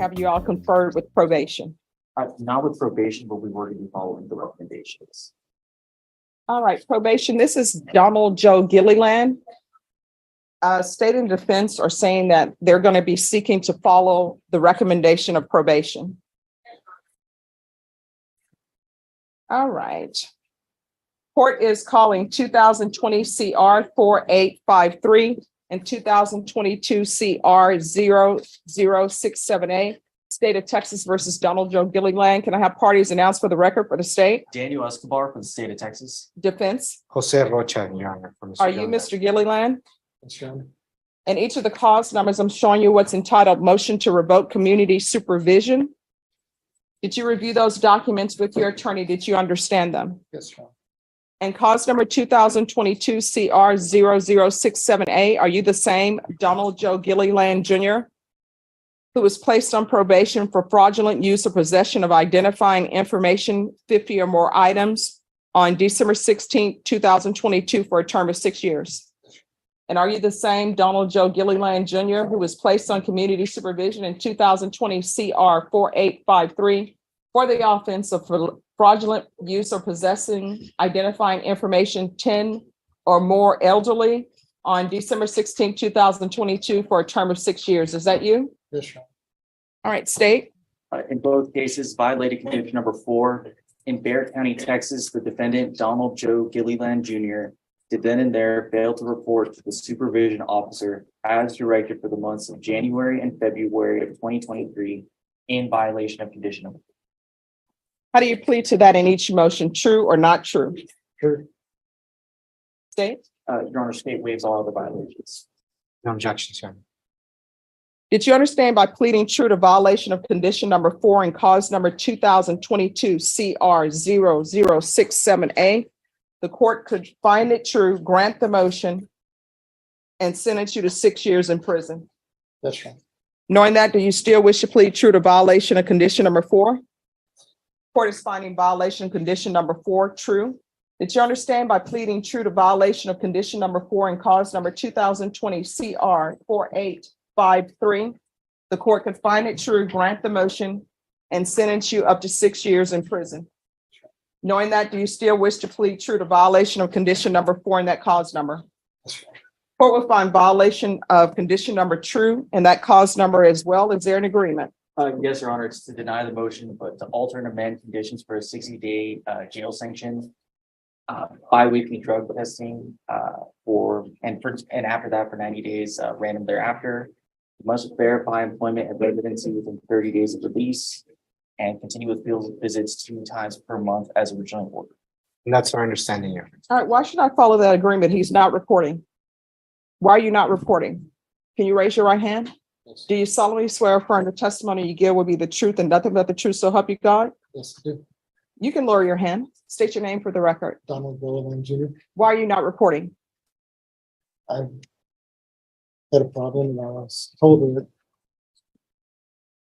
have you all conferred with probation? Not with probation, but we were to be following the recommendations. All right, probation, this is Donald Joe Gilliland. State and defense are saying that they're going to be seeking to follow the recommendation of probation. All right. Court is calling 2020 CR 4853 and 2022 CR 0067A. State of Texas versus Donald Joe Gilliland. Can I have parties announced for the record for the state? Daniel Escobar from the state of Texas. Defense, Jose Rocha, Your Honor. From are you Mr. Gilliland? Yes, Your Honor. And each of the cause numbers, I'm showing you what's entitled motion to revoke community supervision. Did you review those documents with your attorney? Did you understand them? Yes, Your Honor. And cause number 2022 CR 0067A, are you the same Donald Joe Gilliland Jr., who was placed on probation for fraudulent use or possession of identifying information, 50 or more items on December 16, 2022 for a term of 6 years? And are you the same Donald Joe Gilliland Jr., who was placed on community supervision in 2020 CR 4853 for the offense of fraudulent use or possessing identifying information 10 or more elderly on December 16, 2022 for a term of 6 years? Is that you? Yes, Your Honor. All right, state. In both cases, violated condition number 4. In Bexar County, Texas, the defendant, Donald Joe Gilliland Jr., did then and there fail to report to the supervision officer as directed for the months of January and February of 2023 in violation of condition number 4. How do you plead to that in each motion? True or not true? True. State. Your Honor, state waives all other violations. No objections, Your Honor. Did you understand by pleading true to violation of condition number 4 and cause number 2022 CR 0067A, the court could find it true, grant the motion, and sentence you to 6 years in prison? Yes, Your Honor. Knowing that, do you still wish to plead true to violation of condition number 4? Court is finding violation of condition number 4 true. Did you understand by pleading true to violation of condition number 4 and cause number 2020 CR 4853, the court could find it true, grant the motion, and sentence you up to 6 years in prison? Knowing that, do you still wish to plead true to violation of condition number 4 and that cause number? Yes, Your Honor. Court will find violation of condition number true and that cause number as well. Is there an agreement? Yes, Your Honor, it's to deny the motion, but to alter and amend conditions for a 60-day jail sanction, bi-weekly drug testing and after that for 90 days, random thereafter. You must verify employment and residency within 30 days of release and continue with field visits 2 times per month as originally ordered. And that's our understanding, Your Honor. All right, why should I follow that agreement? He's not reporting. Why are you not reporting? Can you raise your right hand? Yes. Do you solemnly swear or affirm the testimony you give will be the truth and nothing but the truth, so help you God? Yes, I do. You can lower your hand. State your name for the record. Donald Gilliland Jr. Why are you not reporting? I had a problem and I was told that.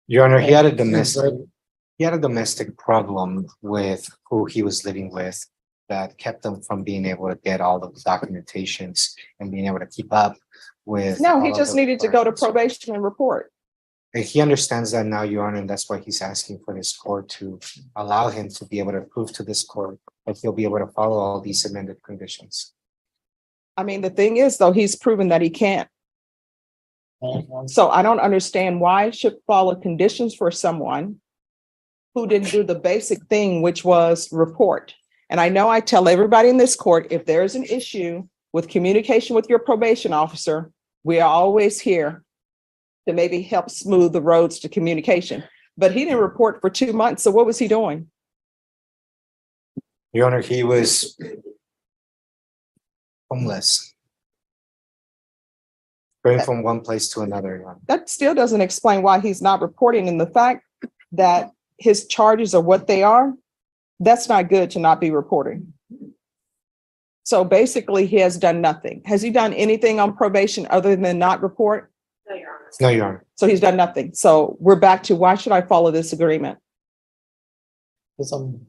Your Honor, he had a domestic problem with who he was living with that kept him from being able to get all of the documentations and being able to keep up with. No, he all of just the needed to go to requirements. probation and report. And he understands that now, Your Honor, and that's why he's asking for this court to allow him to be able to prove to this court that he'll be able to follow all these amended conditions. I mean, the thing is, though, he's proven that he can't. So I don't understand why I should follow conditions for someone who didn't do the basic thing, which was report. And I know I tell everybody in this court, if there's an issue with communication with your probation officer, we are always here to maybe help smooth the roads to communication. But he didn't report for 2 months. So what was he doing? Your Honor, he was homeless. Going from one place to another, Your Honor. That still doesn't explain why he's not reporting. And the fact that his charges are what they are, that's not good to not be reporting. So basically, he has done nothing. Has he done anything on probation other than not report? No, Your Honor. So he's done nothing. So we're back to, why should I follow this agreement? Because I'm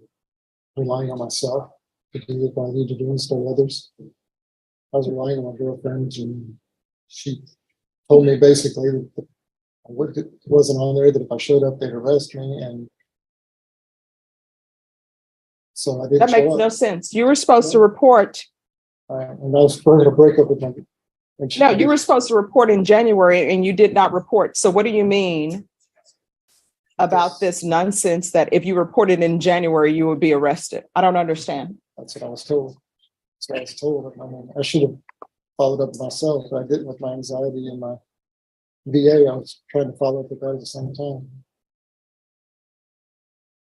relying on myself to do what I need to do instead of others. I was relying on my girlfriend and she told me basically that It wasn't on there that if I showed up, they'd arrest me, and so I didn't That makes show no up. sense. You were supposed to report. And I was going to break up with my. No, you were supposed to report in January and you did not report. So what do you mean about this nonsense that if you reported in January, you would be arrested? I don't understand. That's what I was told. That's what I was told. I mean, I should have followed up myself, but I didn't with my anxiety and my VA. I was trying to follow up with that at the same time.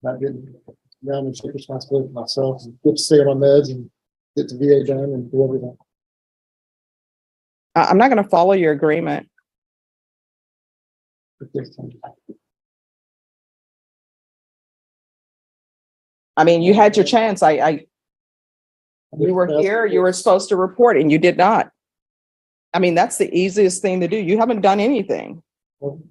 And I didn't. Now I'm going to take responsibility for myself and get to stay on my meds and get the VA done and do everything. I'm not going to follow your agreement. I mean, you had your chance. You were here, you were supposed to report and you did not. I mean, that's the easiest thing to do. You haven't done anything. Well,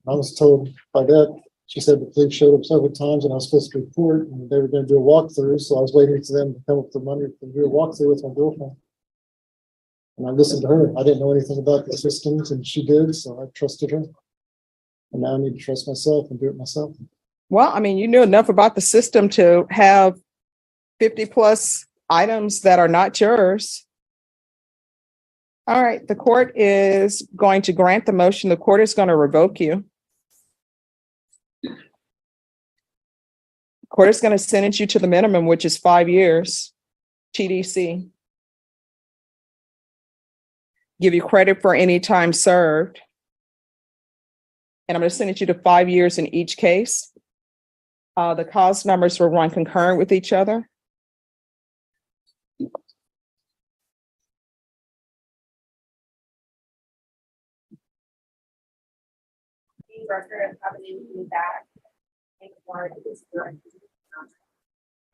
I was told by that, she said the police showed up several times and I was supposed to report and they were going to do a walkthrough. So I was waiting for them to come up with the money to do a walkthrough with my girlfriend. And I listened to her. I didn't know anything about the systems and she did, so I trusted her. And now I need to trust myself and do it myself. Well, I mean, you knew enough about the system to have 50 plus items that are not yours. All right, the court is going to grant the motion. The court is going to revoke you. Court is going to sentence you to the minimum, which is 5 years, TDC. Give you credit for any time served. And I'm going to sentence you to 5 years in each case. The cause numbers will run concurrent with each other.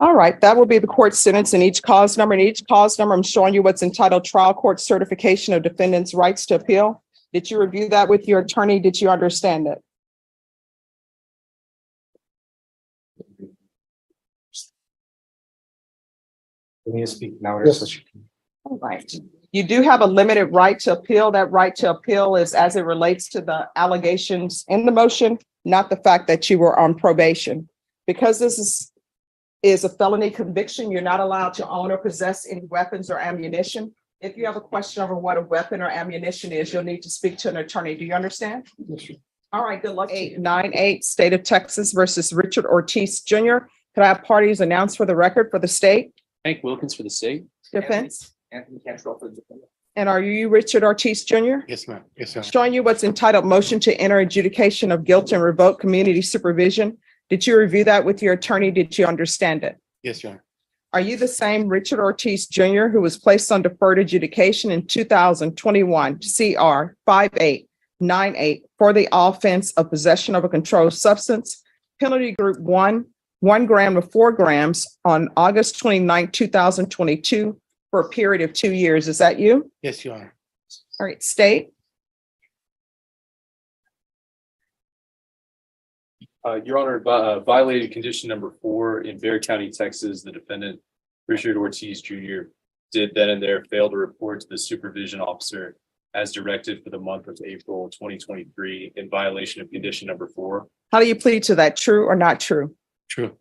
All right, that will be the court sentence in each cause number. In each cause number, I'm showing you what's entitled Trial Court Certification of Defendant's Rights to Appeal. Did you review that with your attorney? Did you understand it? You need to speak louder. Yes. So she can. All right. You do have a limited right to appeal. That right to appeal is as it relates to the allegations in the motion, not the fact that you were on probation. Because this is a felony conviction, you're not allowed to own or possess any weapons or ammunition. If you have a question over what a weapon or ammunition is, you'll need to speak to an attorney. Do you understand? All right, good luck. 898 State of Texas versus Richard Ortiz Jr. Could I have parties announced for the record for the state? Hank Wilkins for the state. Defense. Anthony Cantrell for the defendant. And are you Richard Ortiz Jr.? Yes, ma'am. Yes, sir. Showing you what's entitled Motion to Enter Adjudication of Guilt and Revoke Community Supervision. Did you review that with your attorney? Did you understand it? Yes, Your Honor. Are you the same Richard Ortiz Jr. who was placed on deferred adjudication in 2021 CR 5898 for the offense of possession of a controlled substance, penalty group 1 gram to 4 grams on August 29, 2022 for a period of 2 years? Is that you? Yes, Your Honor. All right, state. Your Honor, violated condition number 4 in Bexar County, Texas. The defendant, Richard Ortiz Jr., did then and there fail to report to the supervision officer as directed for the month of April 2023 in violation of condition number 4. How do you plead to that? True or not true? True.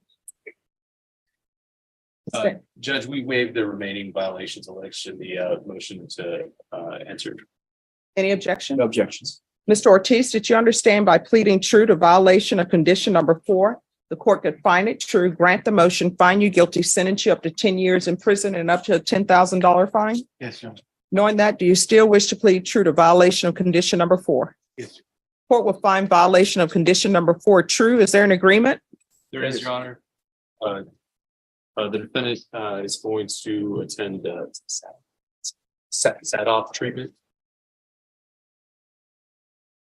Judge, we waived the remaining violations alleged in the motion to enter. Any objection? No objections. Mr. Ortiz, did you understand by pleading true to violation of condition number 4, the court could find it true, grant the motion, find you guilty, sentence you up to 10 years in prison and up to a $10,000 fine? Yes, Your Honor. Knowing that, do you still wish to plead true to violation of condition number 4? Yes. Court will find violation of condition number 4 true. Is there an agreement? There is, Your Honor. The defendant is going to attend SAT-off treatment.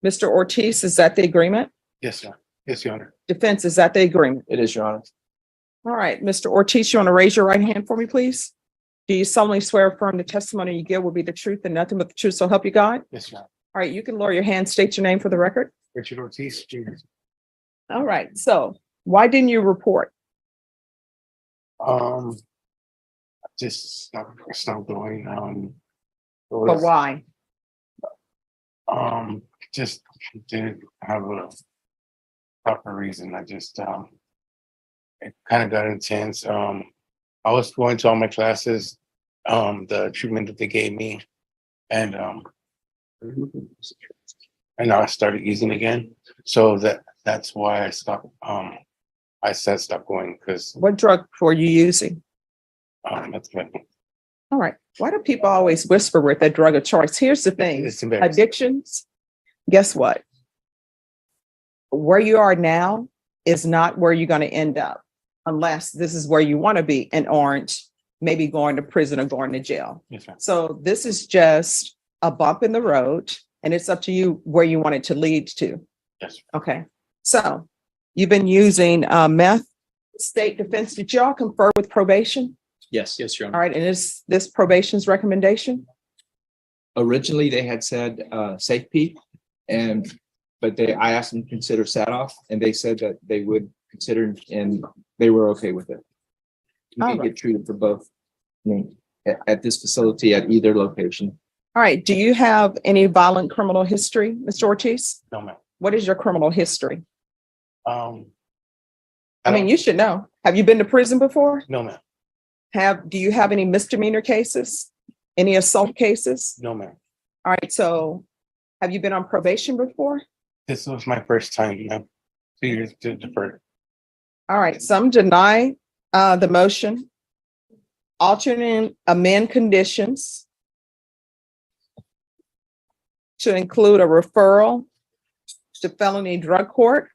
Mr. Ortiz, is that the agreement? Yes, Your Honor. Yes, Your Honor. Defense, is that the agreement? It is, Your Honor. All right, Mr. Ortiz, you want to raise your right hand for me, please? Do you solemnly swear or affirm the testimony you give will be the truth and nothing but the truth, so help you God? Yes, Your Honor. All right, you can lower your hand, state your name for the record. Richard Ortiz Jr. All right, so why didn't you report? Just stopped going. But why? just didn't have a proper reason. I just, it kind of got intense. I was going to all my classes, the treatment that they gave me, and now I started using again. So that's why I stopped. I said stop going because What drug were you using? that's what All right. Why do people always whisper with their drug of choice? Here's the thing. it's embarrassing. Addictions, guess what? Where you are now is not where you're going to end up unless this is where you want to be and aren't maybe going to prison or going to jail. Yes, ma'am. So this is just a bump in the road and it's up to you where you want it to lead to. Yes. Okay. So you've been using meth, state defense. Did y'all confer with probation? Yes, Your All Honor. right. And is this probation's recommendation? Originally, they had said safety but I asked them to consider SAT-off and they said that they would consider and they were okay with it. You All can right. get treated for both. I mean, at this facility at either location. All right. Do you have any violent criminal history, Mr. Ortiz? No, ma'am. What is your criminal history? I I mean, you should know. Have you been to prison before? no, ma'am. Do you have any misdemeanor cases? Any assault cases? No, ma'am. All right. So have you been on probation before? This was my first time, ma'am. 2 years to defer. All right. Some deny the motion. Alternate amend conditions to include a referral to felony drug court.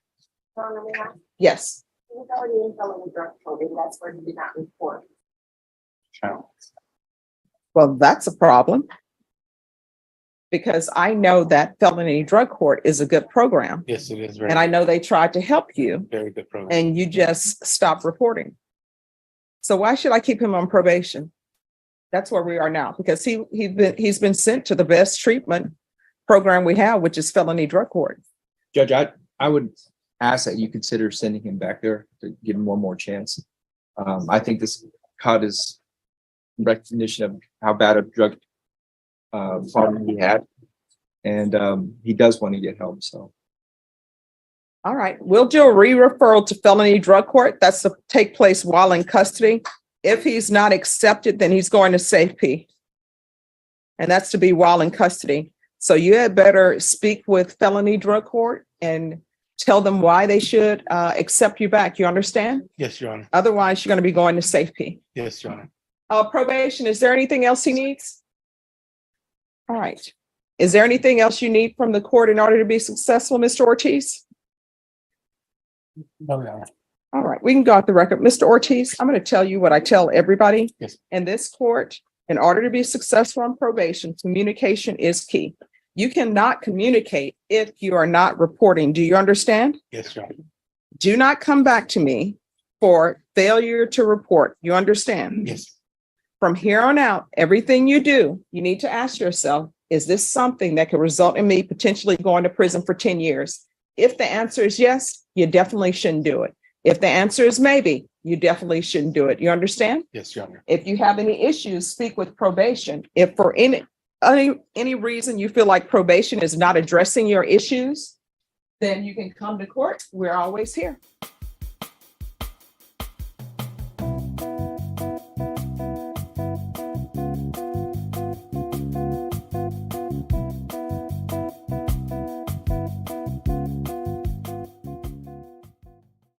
Yes. He was already in felony drug court, and that's where he did not report. Well, that's a problem. Because I know that felony drug court is a good program. Yes, it is And I know they tried to help you very good program. and you just stopped reporting. So why should I keep him on probation? That's where we are now, because he's been sent to the best treatment program we have, which is felony drug court. Judge, I would ask that you consider sending him back there to give him one more chance. I think this caught his recognition of how bad a drug problem he had. And he does want to get help, so. All right, we'll do a re-referral to felony drug court. That's to take place while in custody. If he's not accepted, then he's going to safety. And that's to be while in custody. So you had better speak with felony drug court and tell them why they should accept you back. You understand? Yes, Your Honor. Otherwise, you're going to be going to safety. Yes, Your Honor. Probation, is there anything else he needs? All right. Is there anything else you need from the court in order to be successful, Mr. Ortiz? No, Your Honor. All right, we can go off the record. Mr. Ortiz, I'm going to tell you what I tell everybody. Yes. In this court, in order to be successful on probation, communication is key. You cannot communicate if you are not reporting. Do you understand? Yes, Your Honor. Do not come back to me for failure to report. You understand? Yes. From here on out, everything you do, you need to ask yourself, is this something that could result in me potentially going to prison for 10 years? If the answer is yes, you definitely shouldn't do it. If the answer is maybe, you definitely shouldn't do it. You understand? Yes, Your Honor. If you have any issues, speak with probation. If for any reason you feel like probation is not addressing your issues, then you can come to court. We're always here.